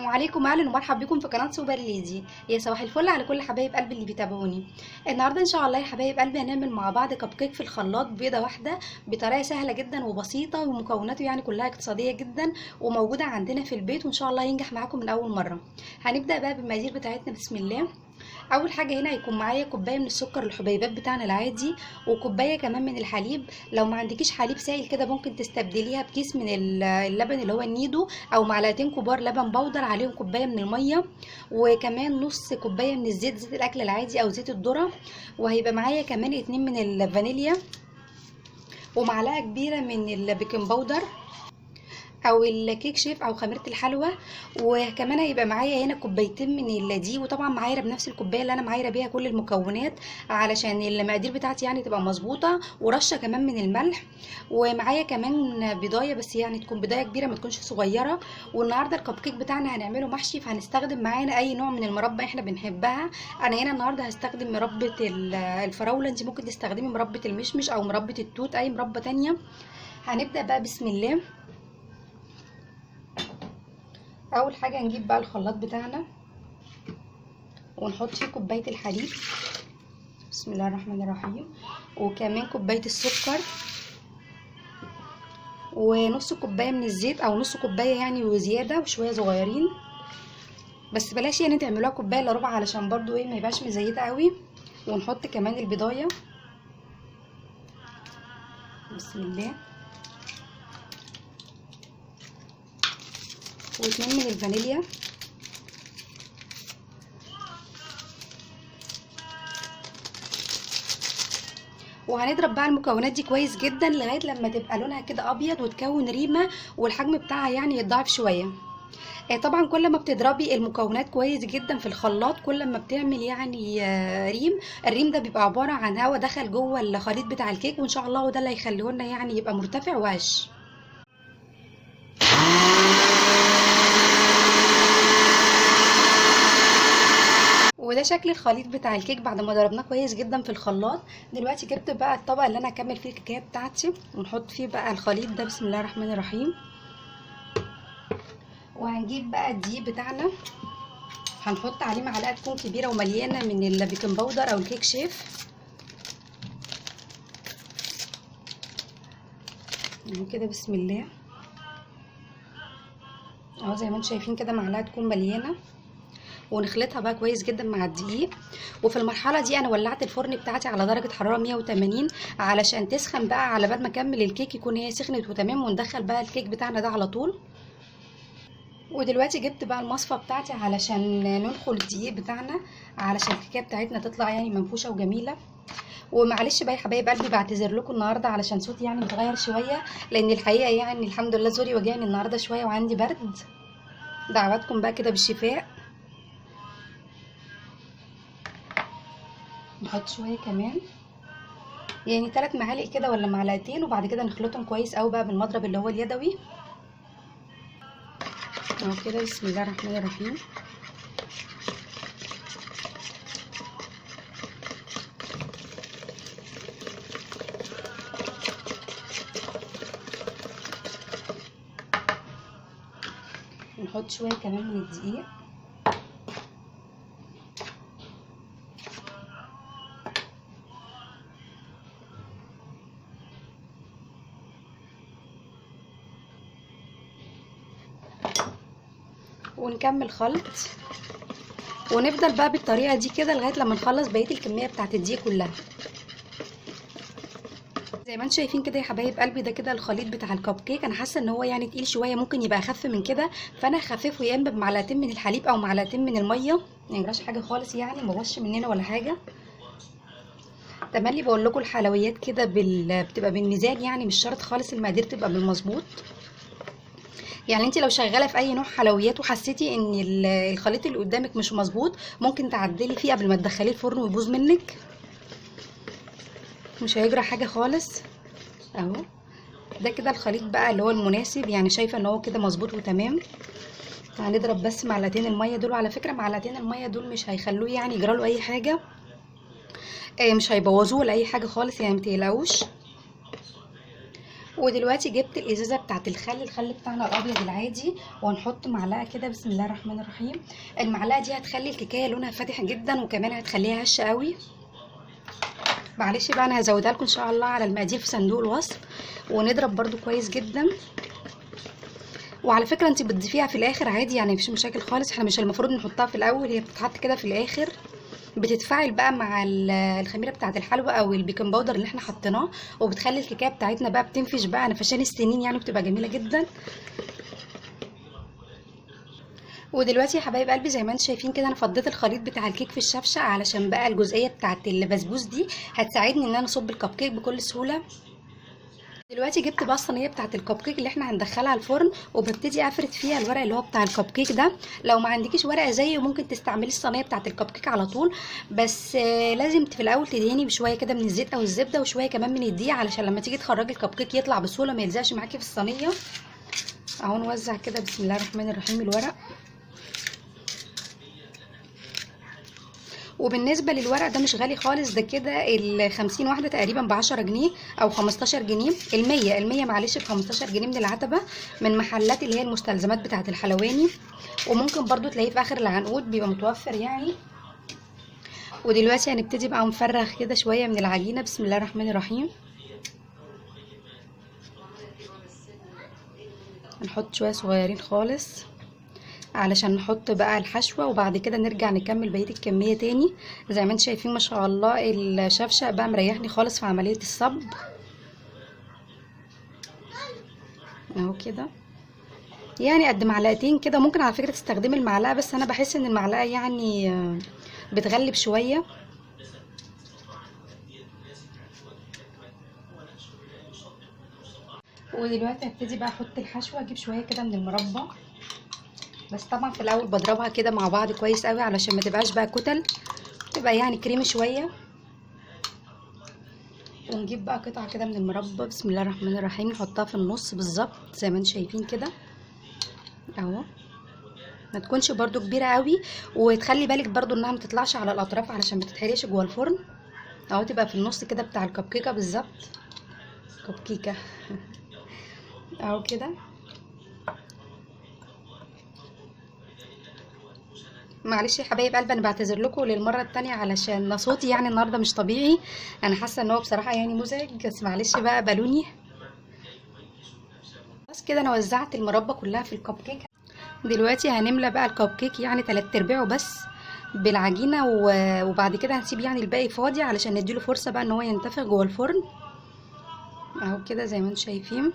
السلام عليكم، اهلا ومرحبا بكم في قناه سوبر ليدي. يا صباح الفل على كل حبايب قلبي اللي بيتابعوني. النهارده ان شاء الله يا حبايب قلبي هنعمل مع بعض كب كيك في الخلاط بيضه واحده بطريقه سهله جدا وبسيطه، ومكوناته يعني كلها اقتصاديه جدا وموجوده عندنا في البيت، وان شاء الله ينجح معاكم من اول مره. هنبدا بقى بالمقادير بتاعتنا. بسم الله. اول حاجه هنا هيكون معايا كوبايه من السكر الحبيبات بتاعنا العادي، وكوبايه كمان من الحليب. لو ما عندكيش حليب سائل كده ممكن تستبدليها بكيس من اللبن اللي هو النيدو، او معلقتين كبار لبن بودر عليهم كوبايه من الميه، وكمان نص كوبايه من الزيت، زيت الاكل العادي او زيت الذره. وهيبقى معايا كمان 2 من الفانيليا، ومعلقه كبيره من البيكنج باودر او الكيك شيف او خميره الحلوى. وكمان هيبقى معايا هنا كوبايتين من الدقيق، وطبعا معايره بنفس الكوبايه اللي انا معايره بيها كل المكونات علشان المقادير بتاعتي يعني تبقى مظبوطه، ورشه كمان من الملح. ومعايا كمان بيضايه، بس يعني تكون بيضايه كبيره ما تكونش صغيره. والنهارده الكب كيك بتاعنا هنعمله محشي، فهنستخدم معانا اي نوع من المربى احنا بنحبها. انا هنا النهارده هستخدم مربى الفراوله، انت ممكن تستخدمي مربى المشمش او مربى التوت، اي مربى تانية. هنبدا بقى بسم الله. اول حاجه هنجيب بقى الخلاط بتاعنا ونحط فيه كوبايه الحليب، بسم الله الرحمن الرحيم، وكمان كوبايه السكر، ونص كوبايه من الزيت او نص كوبايه يعني وزياده وشويه صغيرين، بس بلاش يعني تعملوها كوبايه الا ربع علشان برضو ايه ما يبقاش مزيته قوي. ونحط كمان البضايه، بسم الله، و2 من الفانيليا، وهنضرب بقى المكونات دي كويس جدا لغايه لما تبقى لونها كده ابيض وتكون ريمه، والحجم بتاعها يعني يتضاعف شويه. طبعا كل ما بتضربي المكونات كويس جدا في الخلاط كل ما بتعمل يعني ريم. الريم ده بيبقى عباره عن هواء دخل جوه الخليط بتاع الكيك، وان شاء الله هو ده اللي هيخليه لنا يعني يبقى مرتفع وهش. وده شكل الخليط بتاع الكيك بعد ما ضربناه كويس جدا في الخلاط. دلوقتي جبت بقى الطبق اللي انا هكمل فيه الكيكه بتاعتي، ونحط فيه بقى الخليط ده، بسم الله الرحمن الرحيم. وهنجيب بقى الدقيق بتاعنا، هنحط عليه معلقه تكون كبيره ومليانه من البيكنج باودر او الكيك شيف كده، بسم الله اهو زي ما انتم شايفين كده، معلقه تكون مليانه، ونخلطها بقى كويس جدا مع الدقيق. وفي المرحله دي انا ولعت الفرن بتاعتي على درجه حراره 180 علشان تسخن بقى، على بال ما اكمل الكيك يكون هي سخنت وتمام، وندخل بقى الكيك بتاعنا ده على طول. ودلوقتي جبت بقى المصفى بتاعتي علشان ننخل الدقيق بتاعنا علشان الكيكه بتاعتنا تطلع يعني منفوشه وجميله. ومعلش بقى يا حبايب قلبي بعتذر لكم النهارده علشان صوتي يعني متغير شويه، لان الحقيقه يعني الحمد لله زوري وجعني النهارده شويه وعندي برد. دعواتكم بقى كده بالشفاء. نحط شويه كمان، يعني 3 معالق كده ولا معلقتين، وبعد كده نخلطهم كويس قوي بقى بالمضرب اللي هو اليدوي اهو كده، بسم الله الرحمن الرحيم. نحط شويه كمان من الدقيق، ونكمل خلط، ونفضل بقى بالطريقه دي كده لغايه لما نخلص بقيه الكميه بتاعه الدقيق كلها. زي ما انتم شايفين كده يا حبايب قلبي، ده كده الخليط بتاع الكب كيك. انا حاسه ان هو يعني تقيل شويه، ممكن يبقى اخف من كده، فانا هخففه يا اما بمعلقتين من الحليب او معلقتين من الميه، ما يجراش حاجه خالص يعني، ما بوظش مننا ولا حاجه. تملي بقول لكم الحلويات كده بتبقى بالميزان، يعني مش شرط خالص المقادير تبقى بالمظبوط. يعني انت لو شغاله في اي نوع حلويات وحسيتي ان الخليط اللي قدامك مش مظبوط، ممكن تعدلي فيه قبل ما تدخليه الفرن ويبوظ منك، مش هيجرى حاجه خالص. اهو ده كده الخليط بقى اللي هو المناسب، يعني شايفه ان هو كده مظبوط وتمام. هنضرب بس معلقتين الميه دول، على فكره معلقتين الميه دول مش هيخلوه يعني يجرى له اي حاجه، مش هيبوظوه ولا اي حاجه خالص يعني، متقلقوش. ودلوقتي جبت الازازه بتاعه الخل بتاعنا الابيض العادي، وهنحط معلقه كده. بسم الله الرحمن الرحيم. المعلقه دي هتخلي الكيكه لونها فاتح جدا، وكمان هتخليها هشه قوي. معلش بقى انا هزودها لكم ان شاء الله على المقادير في صندوق الوصف. ونضرب برده كويس جدا. وعلى فكره انت بتضيفيها في الاخر عادي، يعني مفيش مشاكل خالص. احنا مش المفروض نحطها في الاول، هي بتتحط كده في الاخر. بتتفاعل بقى مع الخميره بتاعه الحلوى او البيكنج باودر اللي احنا حطيناه، وبتخلي الكيكه بتاعتنا بقى بتنفش بقى نفشان السنين يعني، بتبقى جميله جدا. ودلوقتي يا حبايب قلبي زي ما انتم شايفين كده، انا فضيت الخليط بتاع الكيك في الشفشه، علشان بقى الجزئيه بتاعه البسبوس دي هتساعدني ان انا اصب الكب كيك بكل سهوله. دلوقتي جبت بقى الصينيه بتاعه الكب كيك اللي احنا هندخلها الفرن، وببتدي افرد فيها الورق اللي هو بتاع الكب كيك ده. لو ما عندكيش ورقه زيه ممكن تستعملي الصينيه بتاعه الكب كيك على طول، بس لازم في الاول تدهني بشويه كده من الزيت او الزبده، وشويه كمان من الدقيق، علشان لما تيجي تخرجي الكب كيك يطلع بسهوله ما يلزقش معاكي في الصينيه. اهو نوزع كده بسم الله الرحمن الرحيم الورق. وبالنسبه للورق ده مش غالي خالص، ده كده ال50 واحده تقريبا ب10 جنيه او 15 جنيه. ال100 معلش ب15 جنيه من العتبه، من محلات اللي هي المستلزمات بتاعه الحلواني. وممكن برضو تلاقيه في اخر العنقود بيبقى متوفر يعني. ودلوقتي هنبتدي بقى نفرغ كده شويه من العجينه. بسم الله الرحمن الرحيم. هنحط شويه صغيرين خالص علشان نحط بقى الحشوه، وبعد كده نرجع نكمل بقيه الكميه تاني. زي ما انتم شايفين ما شاء الله الشفشه بقى مريحني خالص في عمليه الصب. اهو كده يعني قد معلقتين كده. ممكن على فكره تستخدمي المعلقه، بس انا بحس ان المعلقه يعني بتغلب شويه. ودلوقتي هبتدي بقى احط الحشوه. اجيب شويه كده من المربى، بس طبعا في الاول بضربها كده مع بعض كويس قوي علشان ما تبقاش بقى كتل، تبقى يعني كريمي شويه. ونجيب بقى قطعه كده من المربى. بسم الله الرحمن الرحيم. نحطها في النص بالظبط زي ما انتم شايفين كده اهو. ما تكونش برضو كبيره قوي، وتخلي بالك برضو انها ما تطلعش على الاطراف علشان ما تتحرقش جوه الفرن. اهو تبقى في النص كده بتاع الكب كيكه بالظبط. كب كيكه اهو كده. معلش يا حبايب قلبي انا بعتذر لكم للمره التانية علشان صوتي يعني النهارده مش طبيعي. انا حاسه ان هو بصراحه يعني مزعج، بس معلش بقى قبلوني. بس كده انا وزعت المربى كلها في الكب كيك. دلوقتي هنملى بقى الكب كيك يعني 3/4 بس بالعجينه، وبعد كده هنسيب يعني الباقي فاضي علشان نديله فرصه بقى ان هو ينتفخ جوه الفرن. اهو كده زي ما انتم شايفين.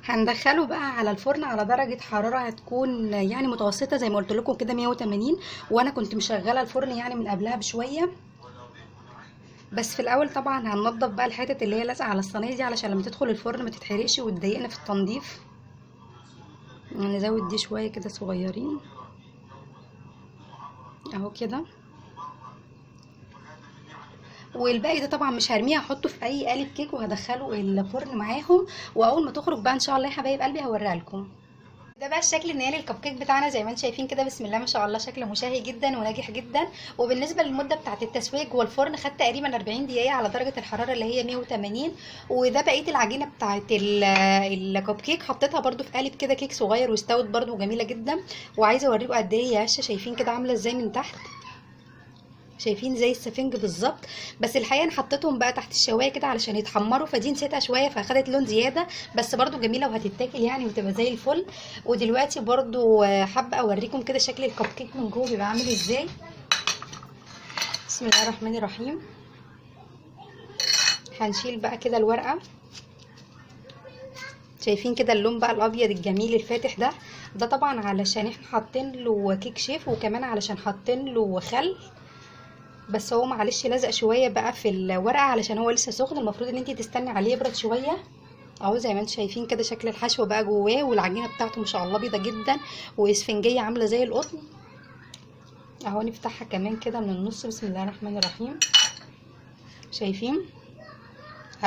هندخله بقى على الفرن على درجة حرارة هتكون يعني متوسطة زي ما قلت لكم كده 180. وانا كنت مشغلة الفرن يعني من قبلها بشوية. بس في الاول طبعا هننضف بقى الحتت اللي هي لازقة على الصينية دي علشان لما تدخل الفرن ما تتحرقش وتضايقنا في التنظيف. نزود دي شوية كده صغيرين اهو كده. والباقي ده طبعا مش هرميه، هحطه في اي قالب كيك وهدخله الفرن معاهم. واول ما تخرج بقى ان شاء الله يا حبايب قلبي هوريها لكم. ده بقى الشكل النهائي للكب كيك بتاعنا زي ما انتم شايفين كده. بسم الله ما شاء الله شكله مشهي جدا وناجح جدا. وبالنسبه للمده بتاعه التسويه جوه الفرن خدت تقريبا 40 دقيقه على درجه الحراره اللي هي 180. وده بقيه العجينه بتاعه الكب كيك، حطيتها برده في قالب كده كيك صغير واستوت برده جميله جدا. وعايزه اوريكم قد ايه هي هشه. شايفين كده عامله ازاي من تحت؟ شايفين زي السفنج بالظبط. بس الحقيقه انا حطيتهم بقى تحت الشوايه كده علشان يتحمروا، فدي نسيتها شويه فاخدت لون زياده، بس برده جميله وهتتاكل يعني وتبقى زي الفل. ودلوقتي برده حابه اوريكم كده شكل الكب كيك من جوه بيبقى عامل ازاي. بسم الله الرحمن الرحيم. هنشيل بقى كده الورقه. شايفين كده اللون بقى الابيض الجميل الفاتح ده. ده طبعا علشان احنا حاطين له كيك شيف، وكمان علشان حاطين له خل، بس هو معلش لزق شويه بقى في الورقه علشان هو لسه سخن. المفروض ان انت تستني عليه يبرد شويه. اهو زي ما انتم شايفين كده شكل الحشو بقى جواه، والعجينه بتاعته ما شاء الله بيضه جدا واسفنجيه عامله زي القطن. اهو نفتحها كمان كده من النص. بسم الله الرحمن الرحيم. شايفين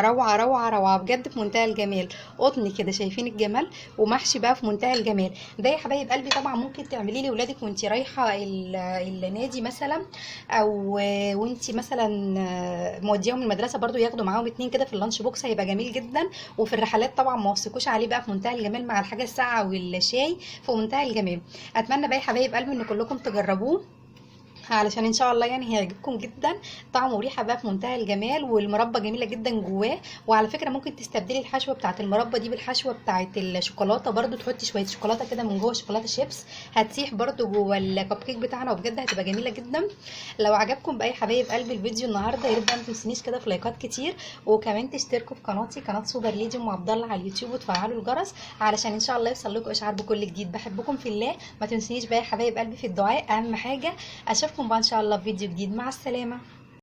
روعه روعه روعه بجد، في منتهى الجمال. قطن كده، شايفين الجمال؟ ومحشي بقى في منتهى الجمال. ده يا حبايب قلبي طبعا ممكن تعمليه لاولادك وانت رايحه النادي مثلا، او وانت مثلا موديهم المدرسه برضو، ياخدوا معاهم اتنين كده في اللانش بوكس، هيبقى جميل جدا. وفي الرحلات طبعا ما وصيكوش عليه بقى، في منتهى الجمال مع الحاجه الساقعه والشاي، في منتهى الجمال. اتمنى بقى يا حبايب قلبي ان كلكم تجربوه، علشان ان شاء الله يعني هيعجبكم جدا. طعمه وريحه بقى في منتهى الجمال، والمربى جميله جدا جواه. وعلى فكره ممكن تستبدلي الحشوه بتاعه المربى دي بالحشوه بتاعه الشوكولاته برضو، تحطي شويه شوكولاته كده من جوه، شوكولاته شيبس هتسيح برضو جوه الكب كيك بتاعنا، وبجد هتبقى جميله جدا. لو عجبكم بقى يا حبايب قلبي الفيديو النهارده، يا ريت بقى ما تنسونيش كده في لايكات كتير، وكمان تشتركوا في قناتي قناه سوبر ليدي ام عبد الله على اليوتيوب، وتفعلوا الجرس علشان ان شاء الله يوصل لكم اشعار بكل جديد. بحبكم في الله، ما تنسونيش بقى يا حبايب قلبي في الدعاء، اهم حاجه. اشوفكم بقى ان شاء الله في فيديو جديد، مع السلامه.